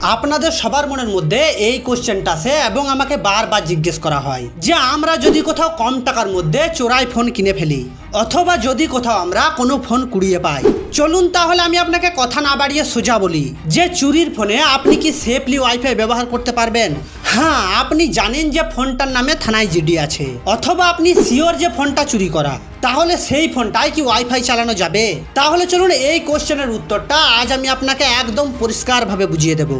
আপনাদের সবার মনের মধ্যে এই কোশ্চেনটা আছে এবং আমাকে বারবার জিজ্ঞেস করা হয় যে আমরা যদি কোথাও কম টাকার মধ্যে চোরাই ফোন কিনে ফেলি অথবা যদি কোথাও আমরা কোনো ফোন কুড়িয়ে পাই, চলুন তাহলে আমি আপনাকে কথা না বাড়িয়ে সোজা বলি যে চুরির ফোনে আপনি কি সেফলি ওয়াইফাই ব্যবহার করতে পারবেন? হ্যাঁ, আপনি জানেন যে ফোনটার নামে থানায় জিডি আছে, অথবা আপনি শিওর যে ফোনটা চুরি করা, তাহলে সেই ফোনটায় কি ওয়াইফাই চালানো যাবে? তাহলে চলুন এই কোশ্চেনের উত্তরটা আজ আমি আপনাকে একদম পরিষ্কারভাবে বুঝিয়ে দেব।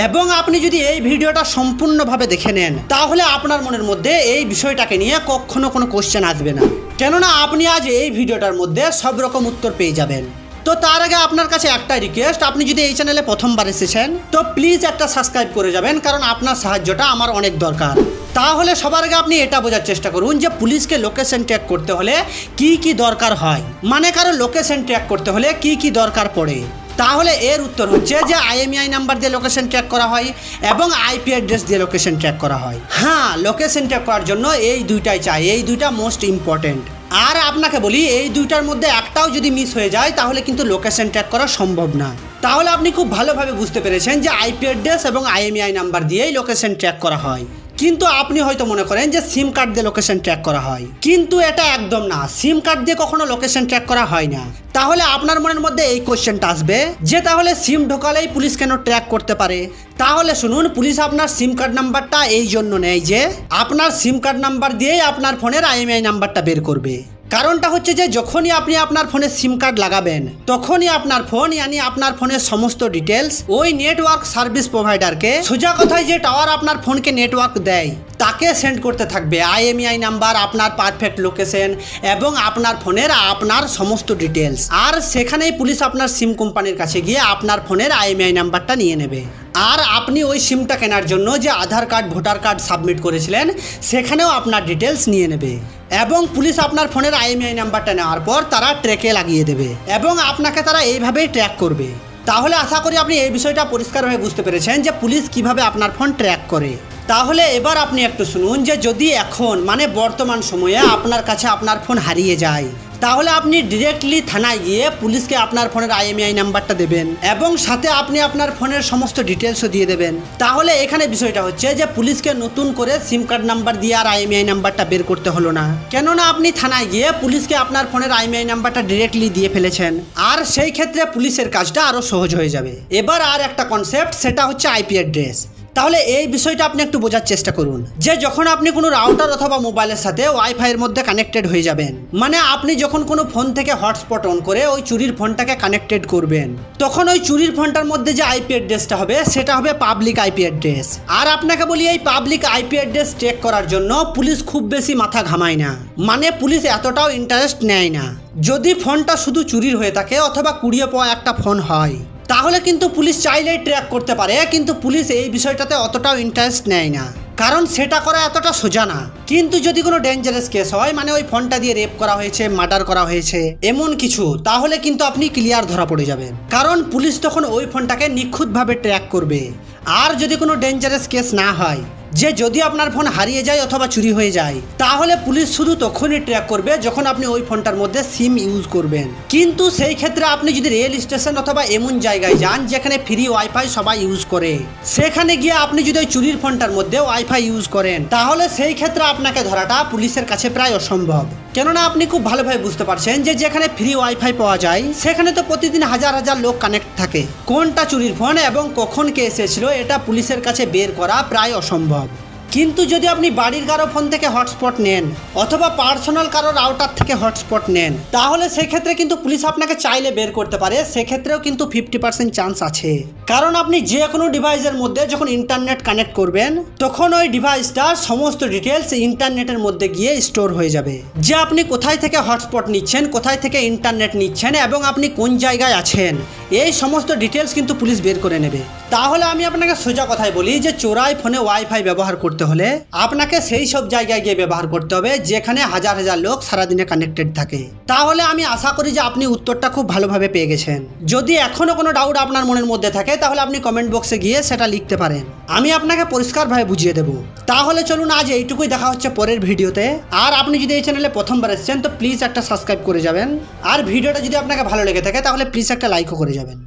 এবং আপনি যদি এই ভিডিওটা সম্পূর্ণভাবে দেখে নেন তাহলে আপনার মনের মধ্যে এই বিষয়টাকে নিয়ে কখনো কোনো কোশ্চেন আসবে না, কেননা আপনি আজ এই ভিডিওটার মধ্যে সব রকম উত্তর পেয়ে যাবেন। তো তার আগে আপনার কাছে একটা রিকোয়েস্ট, আপনি যদি এই চ্যানেলে প্রথমবার এসেছেন তো প্লিজ একটা সাবস্ক্রাইব করে যাবেন, কারণ আপনার সাহায্যটা আমার অনেক দরকার। তাহলে সবার আগে আপনি এটা বোঝার চেষ্টা করুন যে পুলিশকে লোকেশন ট্র্যাক করতে হলে কি কি দরকার হয়, মানে কারো লোকেশন ট্র্যাক করতে হলে কি কি দরকার পড়ে। তাহলে এর উত্তর হচ্ছে যে IMEI নাম্বার দিয়ে লোকেশন ট্র্যাক করা হয় এবং IP অ্যাড্রেস দিয়ে লোকেশন ট্র্যাক করা হয়। হ্যাঁ, লোকেশন ট্র্যাক করার জন্য এই দুইটাই চাই, এই দুইটা মোস্ট ইম্পর্টেন্ট। আর আপনাকে বলি এই দুইটার মধ্যে একটাও যদি মিস হয়ে যায় তাহলে কিন্তু লোকেশন ট্র্যাক করা সম্ভব না। তাহলে আপনি খুব ভালোভাবে বুঝতে পেরেছেন যে IP অ্যাড্রেস এবং IMEI নাম্বার দিয়েই লোকেশন ট্র্যাক করা হয়। কিন্তু আপনি হয়তো মনে করেন যে সিম কার্ড দিয়ে লোকেশন ট্র্যাক করা হয়, কিন্তু এটা একদম না, সিম কার্ড দিয়ে কখনো লোকেশন ট্র্যাক করা হয় না। তাহলে আপনার মনের মধ্যে এই কোশ্চেনটা আসবে যে তাহলে সিম ঢোকালেই পুলিশ কেন ট্র্যাক করতে পারে? তাহলে শুনুন, পুলিশ আপনার সিম কার্ড নাম্বারটা এই জন্য নেয় যে আপনার সিম কার্ড নাম্বার দিয়েই আপনার ফোনের IMEI নাম্বারটা বের করবে। কারণটা হচ্ছে যে যখনই আপনি আপনার ফোনে সিম কার্ড লাগাবেন তখনই আপনার ফোন ইয়ানি আপনার ফোনের সমস্ত ডিটেলস ওই নেটওয়ার্ক সার্ভিস প্রোভাইডারকে, সোজা কথায় যে টাওয়ার আপনার ফোনকে নেটওয়ার্ক দেয়, তাকে সেন্ড করতে থাকবে IMEI নাম্বার, আপনার পারফেক্ট লোকেশন এবং আপনার ফোনের আপনার সমস্ত ডিটেলস। আর সেখানেই পুলিশ আপনার সিম কোম্পানির কাছে গিয়ে আপনার ফোনের IMEI নাম্বারটা নিয়ে নেবে। আর আপনি ওই সিমটা কেনার জন্য যে আধার কার্ড ভোটার কার্ড সাবমিট করেছিলেন সেখানেও আপনার ডিটেলস নিয়ে নেবে এবং পুলিশ আপনার ফোনের IMEI নাম্বারটা নেওয়ার পর তারা ট্র্যাকে লাগিয়ে দেবে এবং আপনাকে তারা এইভাবেই ট্র্যাক করবে। তাহলে আশা করি আপনি এই বিষয়টা পরিষ্কারভাবে বুঝতে পেরেছেন যে পুলিশ কিভাবে আপনার ফোন ট্র্যাক করে। তাহলে এবার আপনি একটু শুনুন যে যদি এখন মানে বর্তমান সময়ে আপনার কাছে আপনার ফোন হারিয়ে যায় তাহলে আপনি ডিরেক্টলি থানায় গিয়ে পুলিশকে আপনার ফোনের IMEI নাম্বারটা দেবেন এবং সাথে আপনি আপনার ফোনের সমস্ত ডিটেলসও দিয়ে দেবেন। তাহলে এখানে বিষয়টা হচ্ছে যে পুলিশকে নতুন করে সিম কার্ড নাম্বার দিয়ে আর IMEI নাম্বারটা বের করতে হলো না, কেননা আপনি থানায় গিয়ে পুলিশকে আপনার ফোনের IMEI নাম্বারটা ডিরেক্টলি দিয়ে ফেলেছেন। আর সেই ক্ষেত্রে পুলিশের কাজটা আরও সহজ হয়ে যাবে। এবার আর একটা কনসেপ্ট, সেটা হচ্ছে IP অ্যাড্রেস। তাহলে এই বিষয়টা আপনি একটু বোঝার চেষ্টা করুন যে যখন আপনি কোনো রাউটার অথবা মোবাইলের সাথে ওয়াইফাইয়ের মধ্যে কানেক্টেড হয়ে যাবেন, মানে আপনি যখন কোনো ফোন থেকে হটস্পট অন করে ওই চুরির ফোনটাকে কানেক্টেড করবেন, তখন ওই চুরির ফোনটার মধ্যে যে IP অ্যাড্রেসটা হবে সেটা হবে পাবলিক IP অ্যাড্রেস। আর আপনাকে বলি এই পাবলিক IP অ্যাড্রেস চেক করার জন্য পুলিশ খুব বেশি মাথা ঘামায় না, মানে পুলিশ এতটাও ইন্টারেস্ট নেয় না। যদি ফোনটা শুধু চুরির হয়ে থাকে অথবা কুড়িয়ে পাওয়া একটা ফোন হয় তাহলে কিন্তু পুলিশ চাইলেই ট্র্যাক করতে পারে, কিন্তু পুলিশ এই বিষয়টাতে অতটাও ইন্টারেস্ট নেয় না, কারণ সেটা করা এতটা সোজা না। কিন্তু যদি কোনো ডেঞ্জারাস কেস হয়, মানে ওই ফোনটা দিয়ে রেপ করা হয়েছে, মার্ডার করা হয়েছে, এমন কিছু, তাহলে কিন্তু আপনি ক্লিয়ার ধরা পড়ে যাবেন, কারণ পুলিশ তখন ওই ফোনটাকে নিখুঁতভাবে ট্র্যাক করবে। আর যদি কোনো ডেঞ্জারাস কেস না হয় যে যদি আপনার ফোন হারিয়ে যায় অথবা চুরি হয়ে যায় তাহলে পুলিশ শুধু তখনই ট্র্যাক করবে যখন আপনি ওই ফোনটার মধ্যে সিম ইউজ করবেন। কিন্তু সেই ক্ষেত্রে আপনি যদি রেল স্টেশন অথবা এমন জায়গায় যান যেখানে ফ্রি ওয়াইফাই সবাই ইউজ করে, সেখানে গিয়ে আপনি যদি ওই চুরির ফোনটার মধ্যে ওয়াইফাই ইউজ করেন তাহলে সেই ক্ষেত্রে আপনাকে ধরাটা পুলিশের কাছে প্রায় অসম্ভব, কেননা আপনি খুব ভালোভাবে বুঝতে পারছেন যে যেখানে ফ্রি ওয়াইফাই পাওয়া যায় সেখানে তো প্রতিদিন হাজার হাজার লোক কানেক্ট থাকে। কোনটা চুরির ফোন এবং কখন কে এসেছিল এটা পুলিশের কাছে বের করা প্রায় অসম্ভব। কিন্তু যদি আপনি বাড়ির কারো ফোন থেকে হটস্পট নেন অথবা পার্সোনাল কারো রাউটার থেকে হটস্পট নেন তাহলে সেক্ষেত্রে কিন্তু পুলিশ আপনাকে চাইলে বের করতে পারে, সেক্ষেত্রেও কিন্তু 50% চান্স আছে, কারণ আপনি যে কোনো ডিভাইসের মধ্যে যখন ইন্টারনেট কানেক্ট করবেন তখন ওই ডিভাইসটার সমস্ত ডিটেলস ইন্টারনেটের মধ্যে গিয়ে স্টোর হয়ে যাবে, যে আপনি কোথায় থেকে হটস্পট নিচ্ছেন, কোথায় থেকে ইন্টারনেট নিচ্ছেন এবং আপনি কোন জায়গায় আছেন, এই সমস্ত ডিটেলস কিন্তু পুলিশ বের করে নেবে। তাহলে আমি আপনাকে সোজা কথায় বলি যে চোরাই ফোনে ওয়াইফাই ব্যবহার করতে হলে আপনাকে সেই সব জায়গায় গিয়ে ব্যবহার করতে হবে যেখানে হাজার হাজার লোক সারাদিনে কানেক্টেড থাকে। তাহলে আমি আশা করি যে আপনি উত্তরটা খুব ভালোভাবে পেয়ে গেছেন। যদি এখনো কোনো ডাউট আপনার মনের মধ্যে থাকে তাহলে আপনি কমেন্ট বক্সে গিয়ে সেটা লিখতে পারেন, আমি আপনাকে পরিষ্কারভাবে বুঝিয়ে দেব। তাহলে চলুন আজ এইটুকুই, দেখা হচ্ছে পরের ভিডিওতে। আর আপনি যদি এই চ্যানেলে প্রথমবার এসেছেন তো প্লিজ একটা সাবস্ক্রাইব করে যাবেন, আর ভিডিওটা যদি আপনাকে ভালো লেগে থাকে তাহলে প্লিজ একটা লাইকও করে যাবেন।